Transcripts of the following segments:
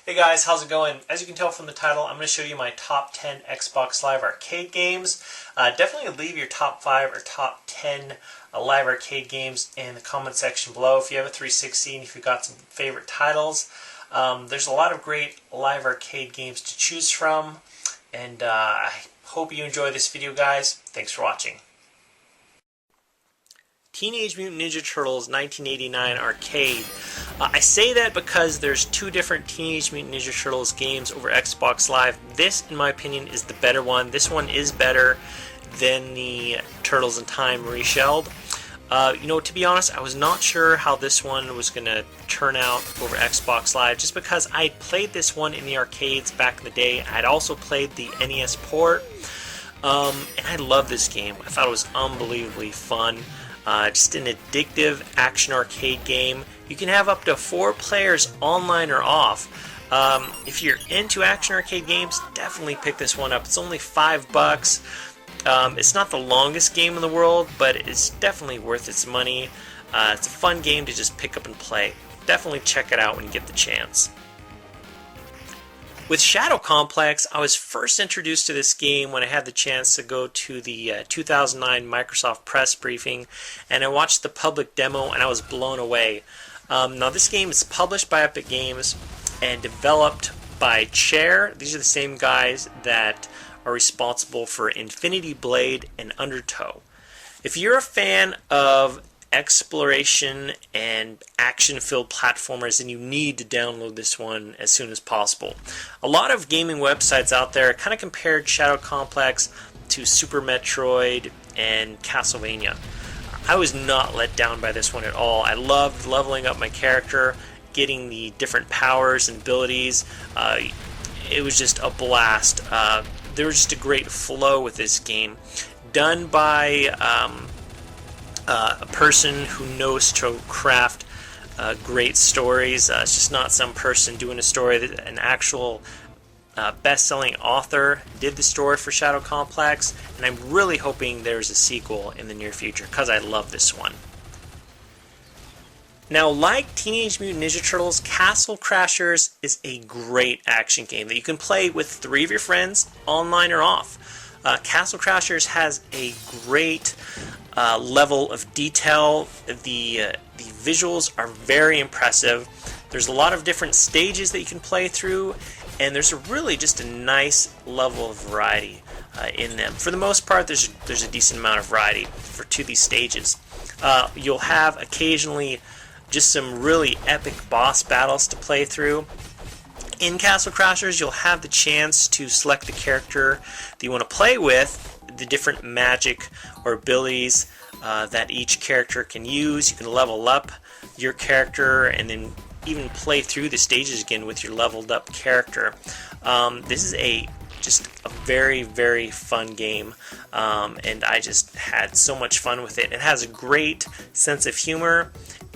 Hey guys, how's it going? As you can tell from the title, I'm going to show you my top 10 Xbox Live Arcade games. Definitely leave your top 5 or top 10 live arcade games in the comment section below if you have a 360 and if you've got some favorite titles. There's a lot of great live arcade games to choose from, and I hope you enjoy this video, guys. Thanks for watching. Teenage Mutant Ninja Turtles 1989 Arcade. I say that because there's two different Teenage Mutant Ninja Turtles games over Xbox Live. This, in my opinion, is the better one. This one is better than the Turtles in Time reshelled. To be honest, I was not sure how this one was going to turn out over Xbox Live, just because I played this one in the arcades back in the day. I'd also played the NES port, and I love this game. I thought it was unbelievably fun. Just an addictive action arcade game. You can have up to 4 players online or off. If you're into action arcade games, definitely pick this one up. It's only $5. It's not the longest game in the world, but it's definitely worth its money. It's a fun game to just pick up and play. Definitely check it out when you get the chance. With Shadow Complex, I was first introduced to this game when I had the chance to go to the 2009 Microsoft press briefing, and I watched the public demo and I was blown away. Now this game is published by Epic Games and developed by Chair. These are the same guys that are responsible for Infinity Blade and Undertow. If you're a fan of exploration and action-filled platformers, and you need to download this one as soon as possible. A lot of gaming websites out there kind of compared Shadow Complex to Super Metroid and Castlevania. I was not let down by this one at all. I loved leveling up my character, getting the different powers and abilities. It was just a blast. There was just a great flow with this game, done by a person who knows to craft great stories. It's just not some person doing a story. An actual best-selling author did the story for Shadow Complex, and I'm really hoping there's a sequel in the near future because I love this one. Now, like Teenage Mutant Ninja Turtles, Castle Crashers is a great action game that you can play with 3 of your friends, online or off. Castle Crashers has a great level of detail. The visuals are very impressive. There's a lot of different stages that you can play through, and there's really just a nice level of variety in them. For the most part, there's a decent amount of variety to these stages. You'll have occasionally just some really epic boss battles to play through. In Castle Crashers, you'll have the chance to select the character that you want to play with, the different magic or abilities that each character can use. You can level up your character and then even play through the stages again with your leveled up character. This is just a very, very fun game, and I just had so much fun with it. It has a great sense of humor,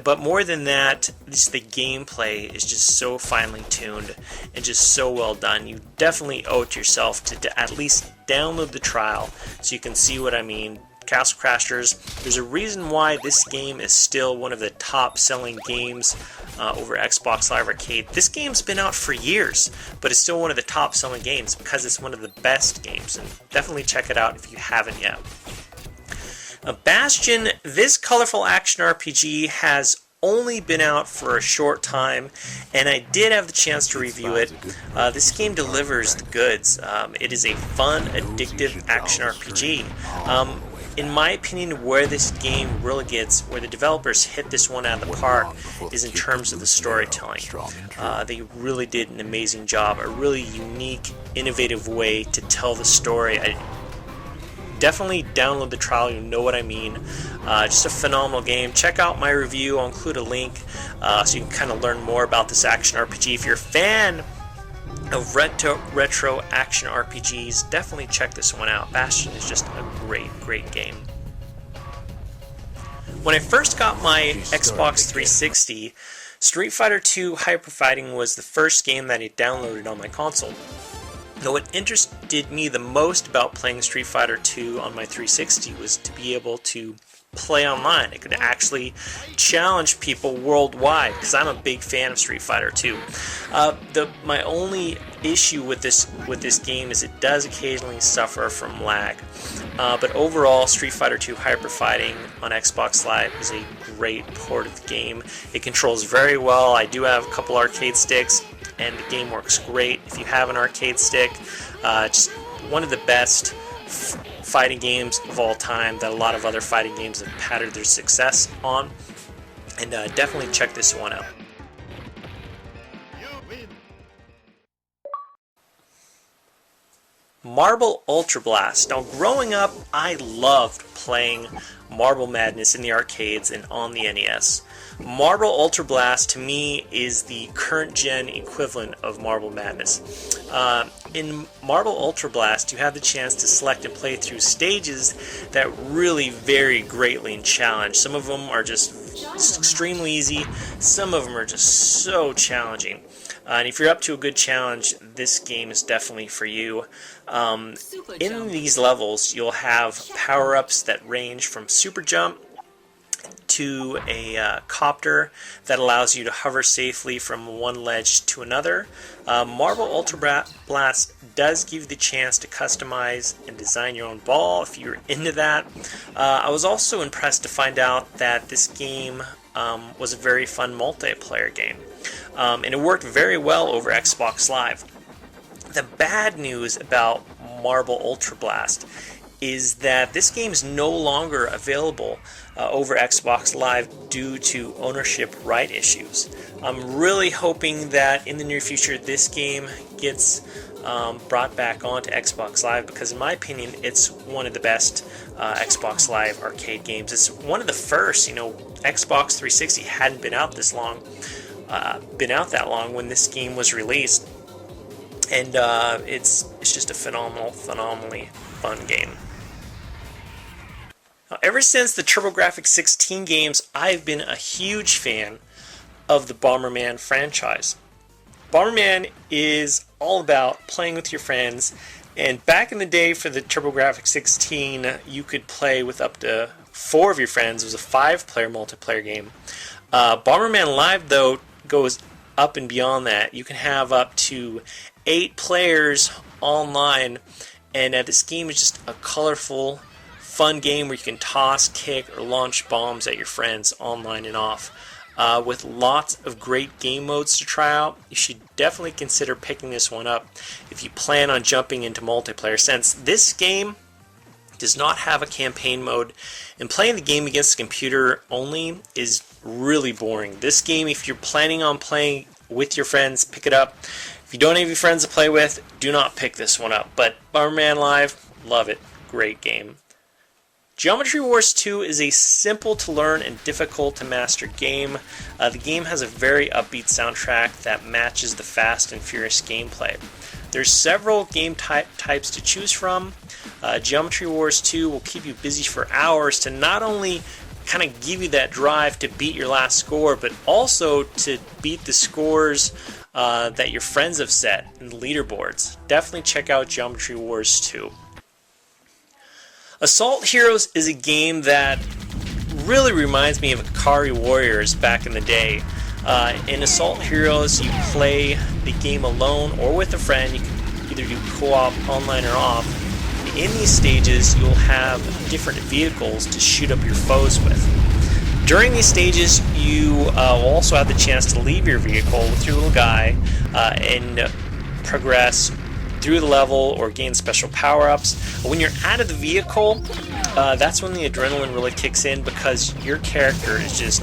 but more than that, just the gameplay is just so finely tuned and just so well done. You definitely owe it to yourself to at least download the trial so you can see what I mean. Castle Crashers, there's a reason why this game is still one of the top selling games over Xbox Live Arcade. This game's been out for years, but it's still one of the top selling games because it's one of the best games, and definitely check it out if you haven't yet. Bastion, this colorful action RPG has only been out for a short time, and I did have the chance to review it. This game delivers the goods. It is a fun, addictive action RPG. In my opinion, where this game really where the developers hit this one out of the park is in terms of the storytelling. They really did an amazing job, a really unique, innovative way to tell the story. Definitely download the trial, you know what I mean. Just a phenomenal game. Check out my review, I'll include a link so you can kind of learn more about this action RPG. If you're a fan of retro action RPGs, definitely check this one out. Bastion is just a great game. When I first got my Xbox 360, Street Fighter II Hyper Fighting was the first game that I downloaded on my console. Now, what interested me the most about playing Street Fighter II on my 360 was to be able to play online. It could actually challenge people worldwide, because I'm a big fan of Street Fighter 2. My only issue with this game is it does occasionally suffer from lag. But overall, Street Fighter 2 Hyper Fighting on Xbox Live is a great port of the game. It controls very well. I do have a couple arcade sticks, and the game works great. If you have an arcade stick, just one of the best fighting games of all time that a lot of other fighting games have patterned their success on, and definitely check this one out. Marble Ultra Blast. Now, growing up, I loved playing Marble Madness in the arcades and on the NES. Marble Ultra Blast, to me, is the current gen equivalent of Marble Madness. In Marble Ultra Blast, you have the chance to select and play through stages that really vary greatly in challenge. Some of them are just extremely easy, some of them are just so challenging. And if you're up to a good challenge, this game is definitely for you. In these levels, you'll have power-ups that range from Super Jump to a copter that allows you to hover safely from one ledge to another. Marble Ultra Blast does give you the chance to customize and design your own ball if you're into that. I was also impressed to find out that this game was a very fun multiplayer game. And it worked very well over Xbox Live. The bad news about Marble Ultra Blast is that this game is no longer available over Xbox Live due to ownership right issues. I'm really hoping that in the near future this game gets brought back onto Xbox Live, because in my opinion it's one of the best Xbox Live arcade games. It's one of the first. Xbox 360 hadn't been out that long when this game was released, and it's just a phenomenally fun game. Now, ever since the TurboGrafx 16 games, I've been a huge fan of the Bomberman franchise. Bomberman is all about playing with your friends, and back in the day for the TurboGrafx 16, you could play with up to 4 of your friends. It was a 5-player multiplayer game. Bomberman Live, though, goes up and beyond that. You can have up to 8 players online, and this game is just a colorful, fun game where you can toss, kick, or launch bombs at your friends online and off. With lots of great game modes to try out, you should definitely consider picking this one up if you plan on jumping into multiplayer, since this game does not have a campaign mode, and playing the game against the computer only is really boring. This game, if you're planning on playing with your friends, pick it up. If you don't have any friends to play with, do not pick this one up. But Bomberman Live, love it. Great game. Geometry Wars 2 is a simple to learn and difficult to master game. The game has a very upbeat soundtrack that matches the fast and furious gameplay. There's several game types to choose from. Geometry Wars 2 will keep you busy for hours to not only kind of give you that drive to beat your last score, but also to beat the scores that your friends have set in the leaderboards. Definitely check out Geometry Wars 2. Assault Heroes is a game that really reminds me of Akari Warriors back in the day. In Assault Heroes, you play the game alone or with a friend. You can either do co-op, online, or off. In these stages, you'll have different vehicles to shoot up your foes with. During these stages, you will also have the chance to leave your vehicle with your little guy and progress through the level or gain special power-ups. When you're out of the vehicle, that's when the adrenaline really kicks in, because your character is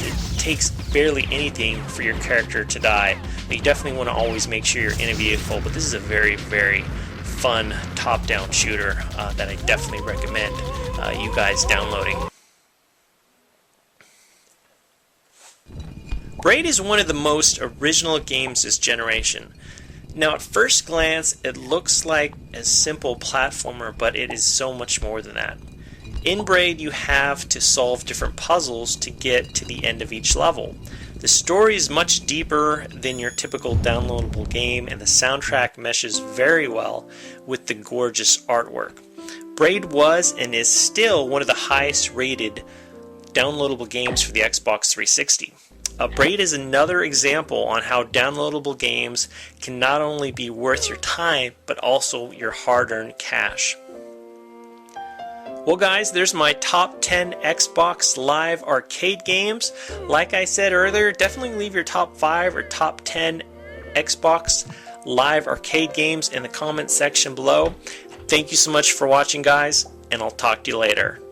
it takes barely anything for your character to die. You definitely want to always make sure you're in a vehicle, but this is a very, very fun top-down shooter that I definitely recommend you guys downloading. BRAID is one of the most original games this generation. Now, at first glance, it looks like a simple platformer, but it is so much more than that. In BRAID, you have to solve different puzzles to get to the end of each level. The story is much deeper than your typical downloadable game, and the soundtrack meshes very well with the gorgeous artwork. BRAID was and is still one of the highest rated downloadable games for the Xbox 360. BRAID is another example on how downloadable games can not only be worth your time, but also your hard-earned cash. Well guys, there's my top 10 Xbox Live arcade games. Like I said earlier, definitely leave your top 5 or top 10 Xbox Live arcade games in the comments section below. Thank you so much for watching, guys, and I'll talk to you later.